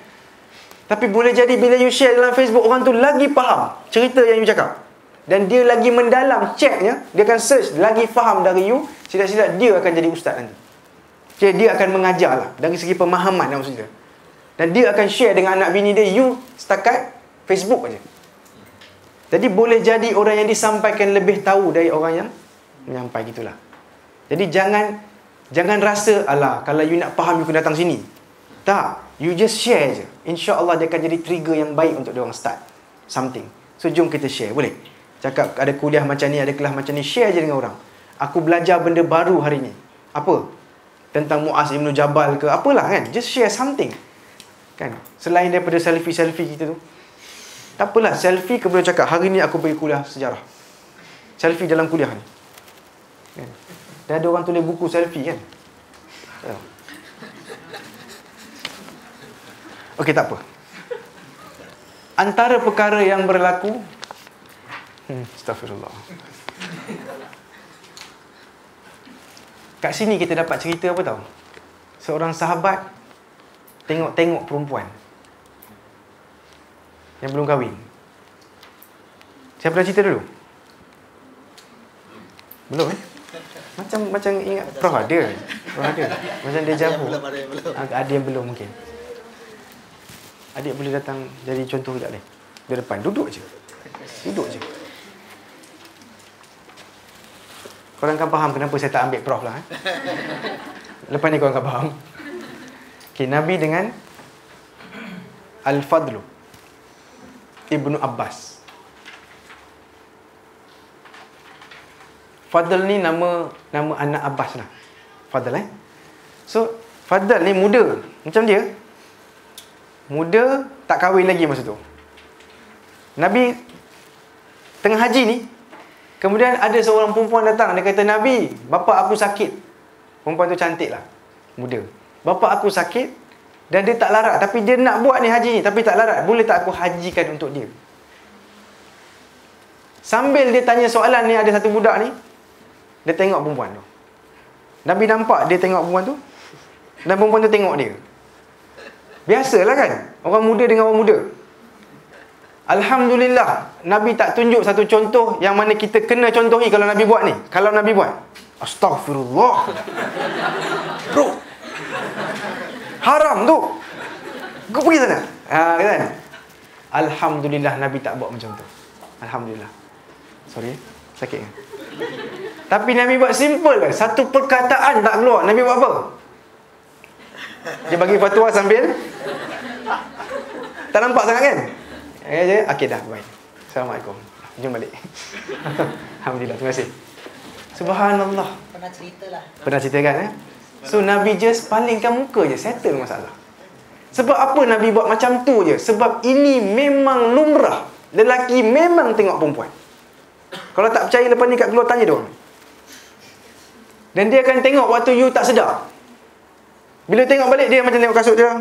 Tapi boleh jadi bila you share dalam Facebook, orang tu lagi faham cerita yang you cakap. Dan dia lagi mendalam checknya, dia akan search, lagi faham dari you. Silap-silap dia akan jadi ustaz nanti. Okay, dia akan mengajar lah dari segi pemahaman lah maksudnya. Dan dia akan share dengan anak bini dia, you setakat Facebook aja. Jadi boleh jadi orang yang disampaikan lebih tahu dari orang yang menyampai gitulah. Jadi jangan rasa, alah kalau you nak faham you kena datang sini. Tak, you just share je. InsyaAllah dia akan jadi trigger yang baik untuk dia orang start something. So jom kita share, boleh? Cakap ada kuliah macam ni, ada kelas macam ni, share je dengan orang. Aku belajar benda baru hari ni. Apa? Tentang Muaz Ibn Jabal ke, apalah kan? Just share something. Kan? Selain daripada selfie-selfie kita tu. Tak apalah, selfie kemudian cakap, hari ni aku pergi kuliah sejarah. Selfie dalam kuliah ni. Kan? Dan ada orang tulis buku selfie kan? Okey, tak apa. Antara perkara yang berlaku, astagfirullah. Kat sini kita dapat cerita apa tahu? Seorang sahabat tengok-tengok perempuan yang belum kahwin. Siapa dah cerita dulu? Belum Macam ingat Prof ada. Macam dia jawab. Ada yang belum mungkin. Adik boleh datang jadi contoh sekejap ni. Di depan, duduk je. Korang akan faham kenapa saya tak ambil Prof lah. Lepas ni korang akan faham. Okay, Nabi dengan Al-Fadlu Ibnu Abbas. Fadl ni nama anak Abbas lah. Fadl So, Fadl ni muda. Macam dia. Muda, tak kahwin lagi masa tu. Nabi tengah haji ni, kemudian ada seorang perempuan datang. Dia kata, Nabi, bapa aku sakit. Perempuan tu cantik lah, muda. Bapa aku sakit dan dia tak larat. Tapi dia nak buat ni haji ni, tapi tak larat. Boleh tak aku hajikan untuk dia? Sambil dia tanya soalan ni, ada satu budak ni, dia tengok perempuan tu. Nabi nampak dia tengok perempuan tu, dan perempuan tu tengok dia. Biasalah kan, orang muda dengan orang muda. Alhamdulillah, Nabi tak tunjuk satu contoh yang mana kita kena contohi kalau Nabi buat ni. Kalau Nabi buat, astagfirullah, bro, haram tu, kau pergi sana. Kan? Alhamdulillah, Nabi tak buat macam tu. Alhamdulillah. Sorry, sakit kan? Tapi Nabi buat simple kan. Satu perkataan tak keluar. Nabi buat apa? Dia bagi fatwa sambil tak nampak sangat kan? Okey dah, bye. Assalamualaikum. Jom balik. Alhamdulillah, terima kasih. Subhanallah. Pernah cerita kan? So Nabi just palingkan muka je, settle masalah. Sebab apa Nabi buat macam tu je? Sebab ini memang lumrah. Lelaki memang tengok perempuan. Kalau tak percaya lepas ni kat keluar tanya dia orang. Dan dia akan tengok waktu you tak sedar. Bila tengok balik dia macam tengok kasut dia.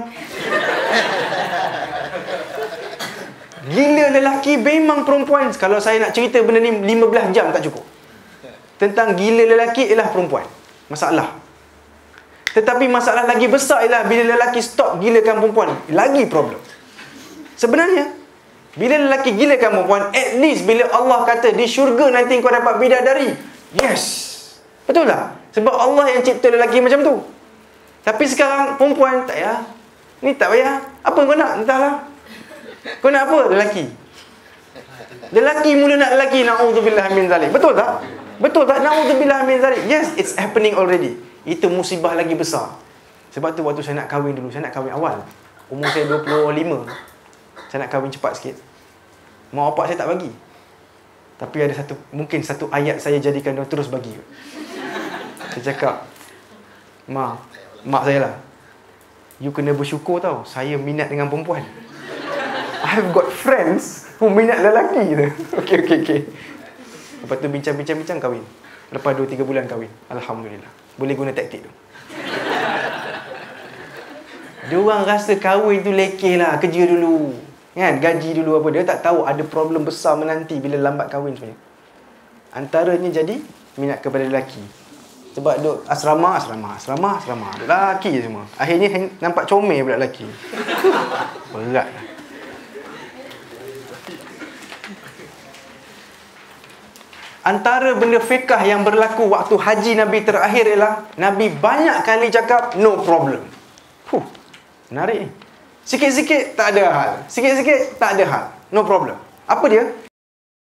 Gila lelaki memang perempuan. Kalau saya nak cerita benda ni 15 jam tak cukup. Tentang gila lelaki ialah perempuan. Masalah. Tetapi masalah lagi besar ialah bila lelaki stop gilakan perempuan. Lagi problem. Sebenarnya bila lelaki gilakan perempuan, at least bila Allah kata di syurga nanti kau dapat bidadari. Yes. Betul tak? Sebab Allah yang cipta lelaki macam tu. Tapi sekarang perempuan tak payah. Ni tak payah. Apa kau nak? Entahlah. Kau nak apa? Lelaki. Lelaki mula nak lelaki. Na'udzubillah min zalik. Betul tak? Betul tak? Na'udzubillah min zalik. Yes, it's happening already. Itu musibah lagi besar. Sebab tu waktu saya nak kahwin dulu, saya nak kahwin awal. Umur saya 25. Saya nak kahwin cepat sikit. Mak bapak saya tak bagi. Tapi ada mungkin satu ayat saya jadikan dia terus bagi. Saya cakap, mak saya lah, you kena bersyukur tau, saya minat dengan perempuan. I've got friends who minat lelaki tu. Okay. Lepas tu bincang-bincang kahwin. Lepas 2-3 bulan kahwin. Alhamdulillah. Boleh guna taktik tu. Diorang rasa kahwin tu lekeh lah, kerja dulu. Kan? Gaji dulu apa. Dia tak tahu ada problem besar menanti bila lambat kahwin sebenarnya. Antaranya jadi minat kepada lelaki. Sebab duk asrama. Duk lelaki je semua. Akhirnya nampak comel pula lelaki. Berat lah. Antara benda fiqh yang berlaku waktu haji Nabi terakhir ialah Nabi banyak kali cakap no problem. Menarik ni. Sikit-sikit tak ada hal. Sikit-sikit tak ada hal. No problem. Apa dia?